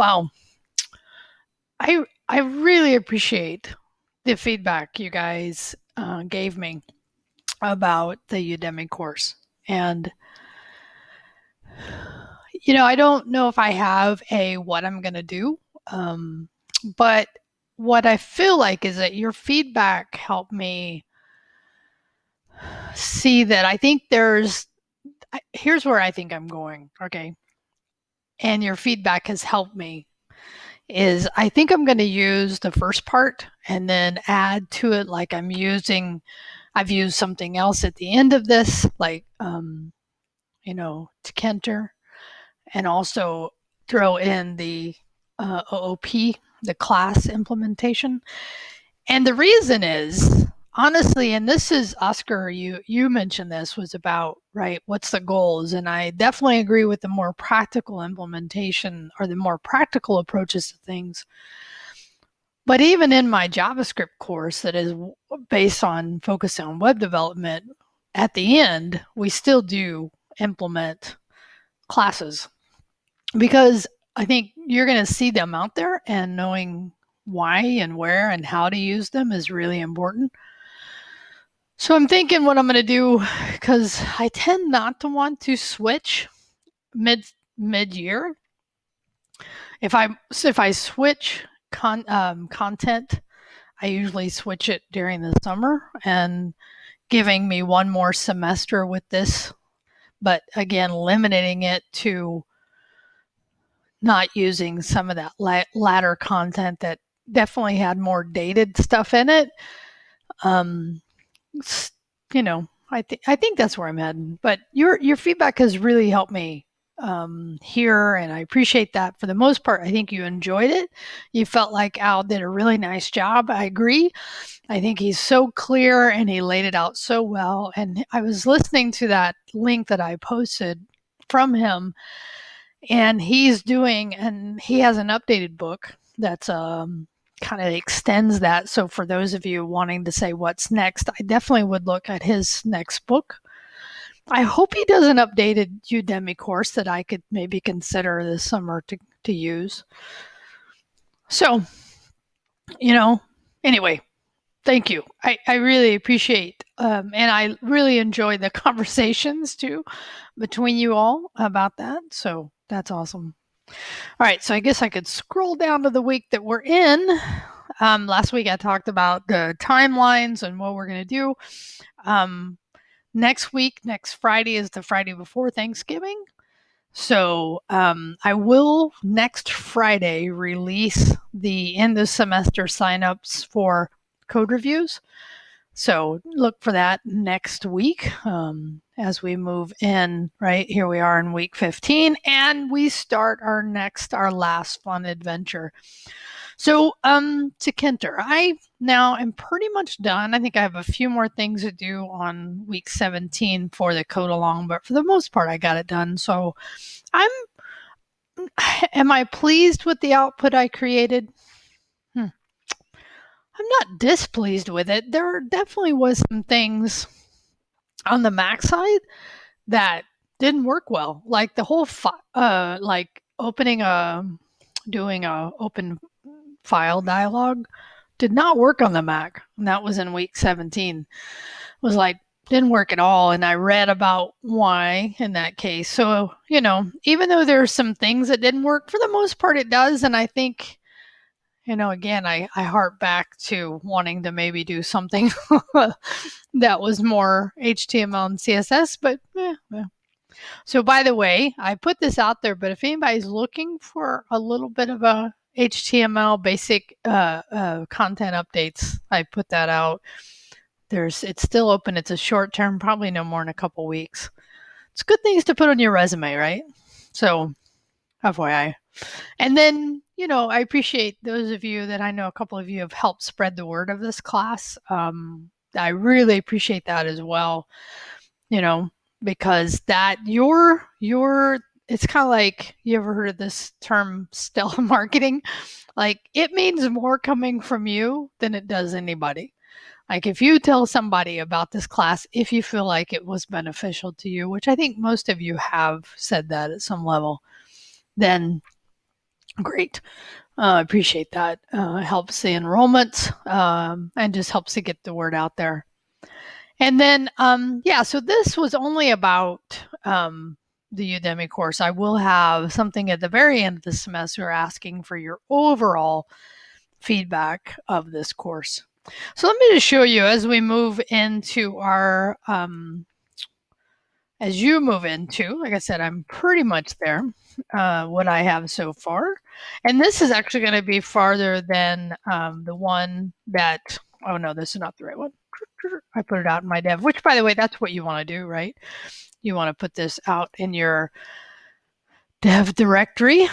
Wow. I really appreciate the feedback you guys gave me about the Udemy course. And, I don't know if I have a what I'm going to do, but what I feel like is that your feedback helped me see that I think here's where I think I'm going. Okay. And your feedback has helped me is I think I'm going to use the first part and then add to it like I've used something else at the end of this, like, Tkinter, and also throw in the OOP, the class implementation. And the reason is, honestly, and this is Oscar, you mentioned this was about, right, what's the goals? And I definitely agree with the more practical implementation or the more practical approaches to things. But even in my JavaScript course that is based on focusing on web development, at the end, we still do implement classes because I think you're going to see them out there, and knowing why and where and how to use them is really important. So I'm thinking what I'm going to do, because I tend not to want to switch mid year. If I switch content, I usually switch it during the summer, and giving me one more semester with this, but again, limiting it to not using some of that latter content that definitely had more dated stuff in it. Um, I think that's where I'm heading. But your feedback has really helped me here, and I appreciate that. For the most part, I think you enjoyed it. You felt like Al did a really nice job. I agree. I think he's so clear and he laid it out so well. And I was listening to that link that I posted from him, and he has an updated book that's kind of extends that. So for those of you wanting to say what's next, I definitely would look at his next book. I hope he does an updated Udemy course that I could maybe consider this summer to use. So, anyway, thank you. I really appreciate, and I really enjoy the conversations too between you all about that. So that's awesome. All right, so I guess I could scroll down to the week that we're in. Last week I talked about the timelines and what we're going to do. Next Friday is the Friday before Thanksgiving. So I will next Friday release the end of semester signups for code reviews. So look for that next week as we move in. Right here we are in week 15, and we start our last fun adventure. So to Kenter, I now am pretty much done. I think I have a few more things to do on week 17 for the code along, but for the most part, I got it done. So am I pleased with the output I created? I'm not displeased with it. There definitely was some things on the Mac side that didn't work well, like the whole like doing a open file dialog did not work on the Mac, and that was in week 17. It was like didn't work at all, and I read about why in that case. So even though there's some things that didn't work, for the most part it does, and I think again, I harp back to wanting to maybe do something that was more HTML and CSS, but So by the way, I put this out there, but if anybody's looking for a little bit of a HTML basic content updates, I put that out. It's still open. It's a short term, probably no more than a couple weeks. It's good things to put on your resume, right? So, FYI. And then, I appreciate those of you that I know, a couple of you have helped spread the word of this class. I really appreciate that as well, because that it's kind of like, you ever heard of this term stellar marketing? Like, it means more coming from you than it does anybody. Like, if you tell somebody about this class, if you feel like it was beneficial to you, which I think most of you have said that at some level, then Great. I appreciate that. Helps the enrollment and just helps to get the word out there. And then, yeah, so this was only about the Udemy course. I will have something at the very end of the semester asking for your overall feedback of this course. So let me just show you as we move into our, as you move into, like I said, I'm pretty much there, what I have so far. And this is actually going to be farther than the one that, oh no, this is not the right one. I put it out in my dev, which by the way, that's what you want to do, right? You want to put this out in your dev directory,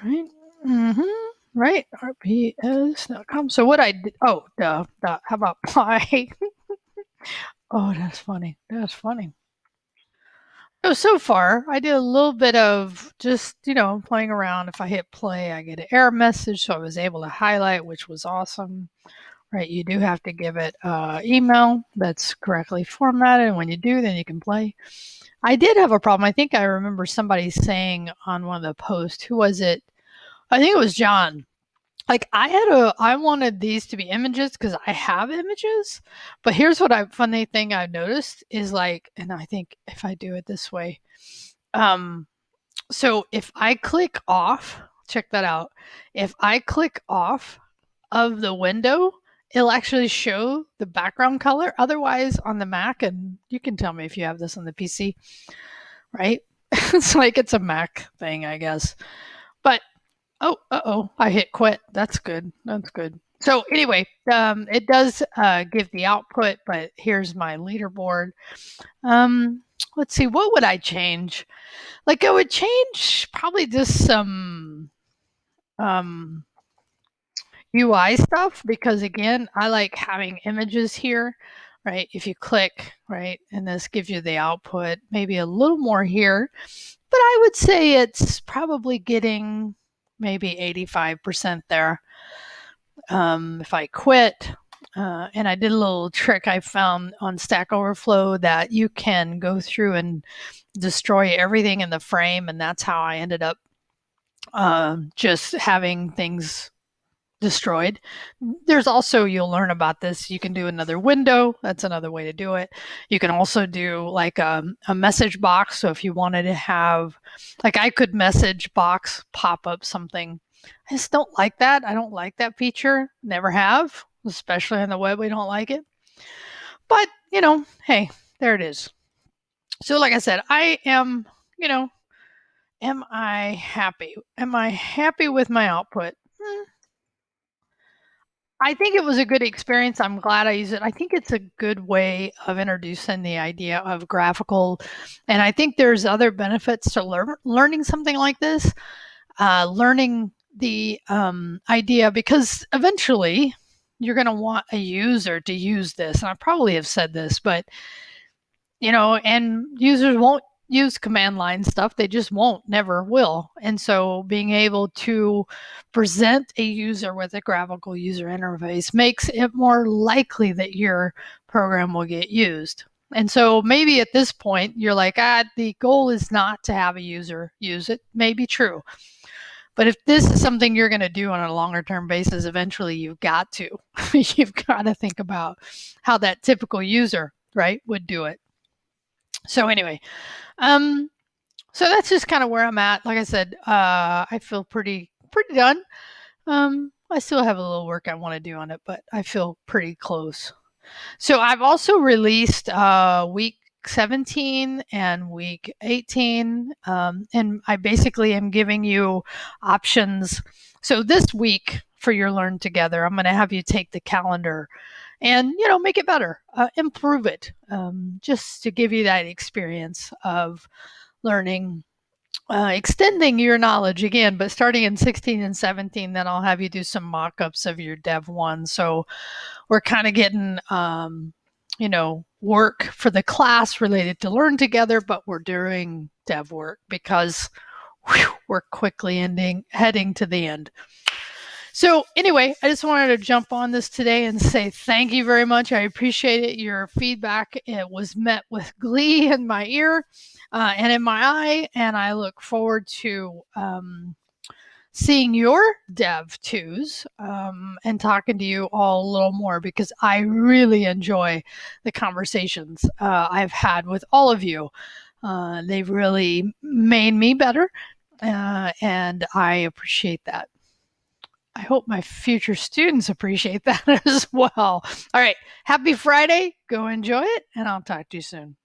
right? Right, rps.com. So what I did, oh, how about pie? Oh, that's funny. That's funny. So far, I did a little bit of just, playing around. If I hit play, I get an error message. So I was able to highlight, which was awesome. Right, you do have to give it email that's correctly formatted. And when you do, then you can play. I did have a problem. I think I remember somebody saying on one of the posts, who was it? I think it was John. Like I wanted these to be images because I have images. But here's what funny thing I've noticed is like, and I think if I do it this way, so if I click off, check that out. If I click off of the window, it'll actually show the background color. Otherwise, on the Mac, and you can tell me if you have this on the PC, right? It's like it's a Mac thing, I guess. But I hit quit. That's good. That's good. So anyway, it does give the output, but here's my leaderboard. Let's see, what would I change? Like I would change probably just some UI stuff because again, I like having images here, right? If you click, right, and this gives you the output, maybe a little more here, but I would say it's probably getting maybe 85% there. If I quit, and I did a little trick I found on Stack Overflow that you can go through and destroy everything in the frame, and that's how I ended up just having things destroyed. There's also, you'll learn about this, you can do another window. That's another way to do it. You can also do like a message box. So if you wanted to have, like I could message box pop up something. I just don't like that. I don't like that feature. Never have, especially on the web. We don't like it. But, hey, there it is. So like I said, I am, am I happy? Am I happy with my output? I think it was a good experience. I'm glad I used it. I think it's a good way of introducing the idea of graphical. And I think there's other benefits to learning something like this, learning the idea, because eventually you're going to want a user to use this. And I probably have said this, but and users won't use command line stuff. They just won't, never will. And so being able to present a user with a graphical user interface makes it more likely that your program will get used. And so maybe at this point, you're like, the goal is not to have a user use it. May be true. But if this is something you're going to do on a longer term basis, eventually you've got to. You've got to think about how that typical user, right, would do it. So anyway, so that's just kind of where I'm at. Like I said, I feel pretty done. I still have a little work I want to do on it, but I feel pretty close. So I've also released week 17 and week 18, and I basically am giving you options. So this week for your Learn Together, I'm going to have you take the calendar and make it better, improve it, just to give you that experience of learning, extending your knowledge again. But starting in 16 and 17, then I'll have you do some mock-ups of your Dev 1. So we're kind of getting work for the class related to Learn Together, but we're doing Dev work because we're quickly heading to the end. So anyway, I just wanted to jump on this today and say thank you very much. I appreciate it. Your feedback, it was met with glee in my ear and in my eye, and I look forward to seeing your Dev 2s and talking to you all a little more, because I really enjoy the conversations I've had with all of you. They've really made me better, and I appreciate that. I hope my future students appreciate that as well. All right. Happy Friday. Go enjoy it, and I'll talk to you soon.